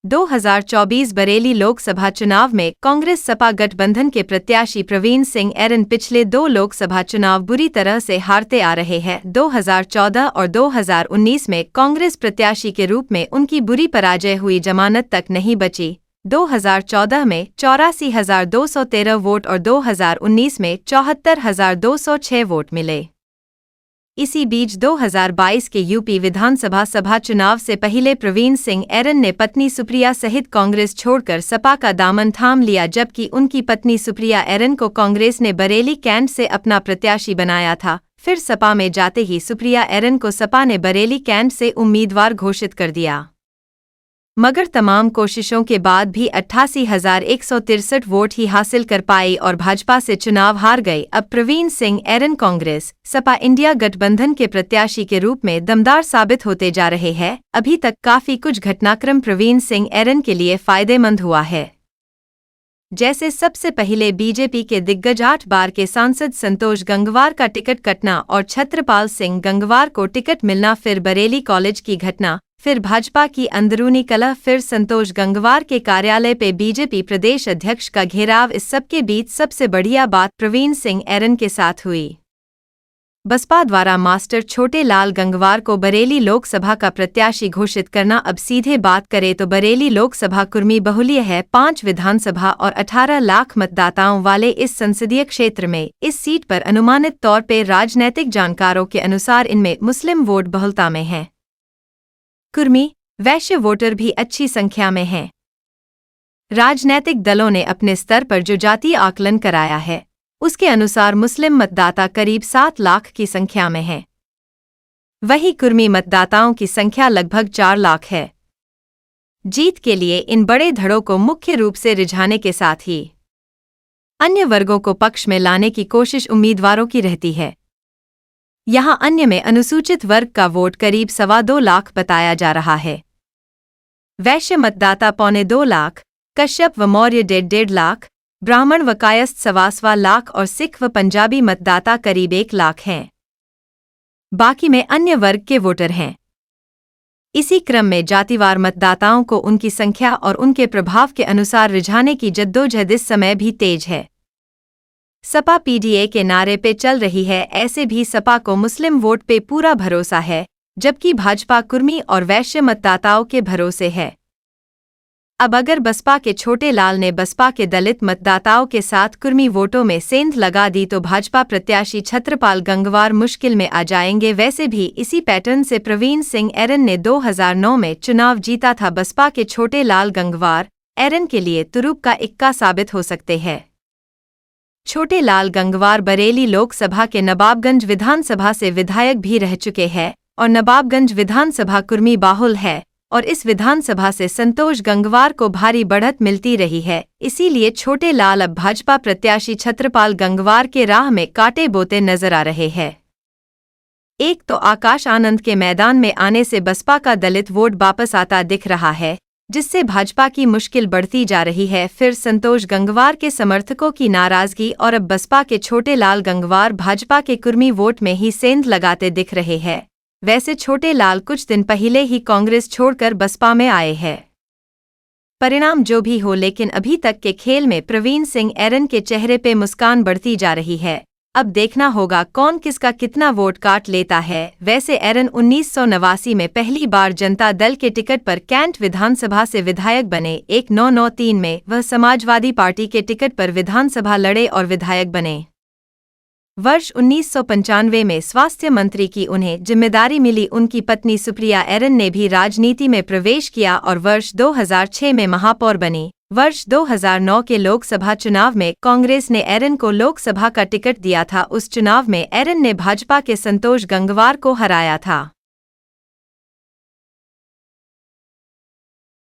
2024 बरेली लोकसभा चुनाव में कांग्रेस सपा गठबंधन के प्रत्याशी प्रवीण सिंह ऐरन पिछले 2 लोकसभा चुनाव बुरी तरह से हारते आ रहे हैं। 2014 और 2019 में कांग्रेस प्रत्याशी के रूप में उनकी बुरी पराजय हुई, जमानत तक नहीं बची। 2014 में 84,213 वोट और 2019 में 74,206 वोट मिले। इसी बीच 2022 के यूपी विधानसभा सभा चुनाव से पहले प्रवीण सिंह ऐरन ने पत्नी सुप्रिया सहित कांग्रेस छोड़कर सपा का दामन थाम लिया, जबकि उनकी पत्नी सुप्रिया ऐरन को कांग्रेस ने बरेली कैंट से अपना प्रत्याशी बनाया था। फिर सपा में जाते ही सुप्रिया ऐरन को सपा ने बरेली कैंट से उम्मीदवार घोषित कर दिया, मगर तमाम कोशिशों के बाद भी 88,163 वोट ही हासिल कर पाई और भाजपा से चुनाव हार गए। अब प्रवीण सिंह ऐरन कांग्रेस सपा इंडिया गठबंधन के प्रत्याशी के रूप में दमदार साबित होते जा रहे हैं। अभी तक काफी कुछ घटनाक्रम प्रवीण सिंह ऐरन के लिए फायदेमंद हुआ है। जैसे सबसे पहले बीजेपी के दिग्गज 8 बार के सांसद संतोष गंगवार का टिकट कटना और छत्रपाल सिंह गंगवार को टिकट मिलना, फिर बरेली कॉलेज की घटना, फिर भाजपा की अंदरूनी कलह, फिर संतोष गंगवार के कार्यालय पे बीजेपी प्रदेश अध्यक्ष का घेराव। इस सबके बीच सबसे बढ़िया बात प्रवीण सिंह ऐरन के साथ हुई। बसपा द्वारा मास्टर छोटे लाल गंगवार को बरेली लोकसभा का प्रत्याशी घोषित करना। अब सीधे बात करें तो बरेली लोकसभा कुर्मी बहुल्य है। 5 विधानसभा और 18 लाख मतदाताओं वाले इस संसदीय क्षेत्र में इस सीट पर अनुमानित तौर पर राजनैतिक जानकारों के अनुसार इनमें मुस्लिम वोट बहुलता में हैं। कुर्मी वैश्य वोटर भी अच्छी संख्या में हैं। राजनैतिक दलों ने अपने स्तर पर जो जातीय आकलन कराया है उसके अनुसार मुस्लिम मतदाता करीब 7 लाख की संख्या में हैं। वहीं कुर्मी मतदाताओं की संख्या लगभग 4 लाख है। जीत के लिए इन बड़े धड़ों को मुख्य रूप से रिझाने के साथ ही अन्य वर्गों को पक्ष में लाने की कोशिश उम्मीदवारों की रहती है। यहां अन्य में अनुसूचित वर्ग का वोट करीब 2.25 लाख बताया जा रहा है। वैश्य मतदाता 2.25 लाख, कश्यप व मौर्य 1.5 लाख, ब्राह्मण व कायस्थ 2.25 लाख और सिख व पंजाबी मतदाता करीब 1 लाख हैं। बाकी में अन्य वर्ग के वोटर हैं। इसी क्रम में जातिवार मतदाताओं को उनकी संख्या और उनके प्रभाव के अनुसार रिझाने की जद्दोजहद इस समय भी तेज है। सपा पीडीए के नारे पे चल रही है, ऐसे भी सपा को मुस्लिम वोट पे पूरा भरोसा है, जबकि भाजपा कुर्मी और वैश्य मतदाताओं के भरोसे है। अब अगर बसपा के छोटे लाल ने बसपा के दलित मतदाताओं के साथ कुर्मी वोटों में सेंध लगा दी तो भाजपा प्रत्याशी छत्रपाल गंगवार मुश्किल में आ जाएंगे। वैसे भी इसी पैटर्न से प्रवीण सिंह ऐरन ने 2009 में चुनाव जीता था। बसपा के छोटे लाल गंगवार ऐरन के लिए तुरुप का इक्का साबित हो सकते हैं। छोटे लाल गंगवार बरेली लोकसभा के नवाबगंज विधानसभा से विधायक भी रह चुके हैं और नवाबगंज विधानसभा कुर्मी बाहुल है और इस विधानसभा से संतोष गंगवार को भारी बढ़त मिलती रही है। इसीलिए छोटे लाल अब भाजपा प्रत्याशी छत्रपाल गंगवार के राह में कांटे बोते नजर आ रहे हैं। एक तो आकाश आनंद के मैदान में आने से बसपा का दलित वोट वापस आता दिख रहा है, जिससे भाजपा की मुश्किल बढ़ती जा रही है। फिर संतोष गंगवार के समर्थकों की नाराजगी और अब बसपा के छोटे लाल गंगवार भाजपा के कुर्मी वोट में ही सेंध लगाते दिख रहे हैं। वैसे छोटे लाल कुछ दिन पहले ही कांग्रेस छोड़कर बसपा में आए हैं। परिणाम जो भी हो, लेकिन अभी तक के खेल में प्रवीण सिंह ऐरन के चेहरे पे मुस्कान बढ़ती जा रही है। अब देखना होगा कौन किसका कितना वोट काट लेता है। वैसे ऐरन 1989 में पहली बार जनता दल के टिकट पर कैंट विधानसभा से विधायक बने। 1993 में वह समाजवादी पार्टी के टिकट पर विधानसभा लड़े और विधायक बने। वर्ष 1995 में स्वास्थ्य मंत्री की उन्हें जिम्मेदारी मिली। उनकी पत्नी सुप्रिया ऐरन ने भी राजनीति में प्रवेश किया और वर्ष 2006 में महापौर बनी। वर्ष 2009 के लोकसभा चुनाव में कांग्रेस ने ऐरन को लोकसभा का टिकट दिया था। उस चुनाव में ऐरन ने भाजपा के संतोष गंगवार को हराया था।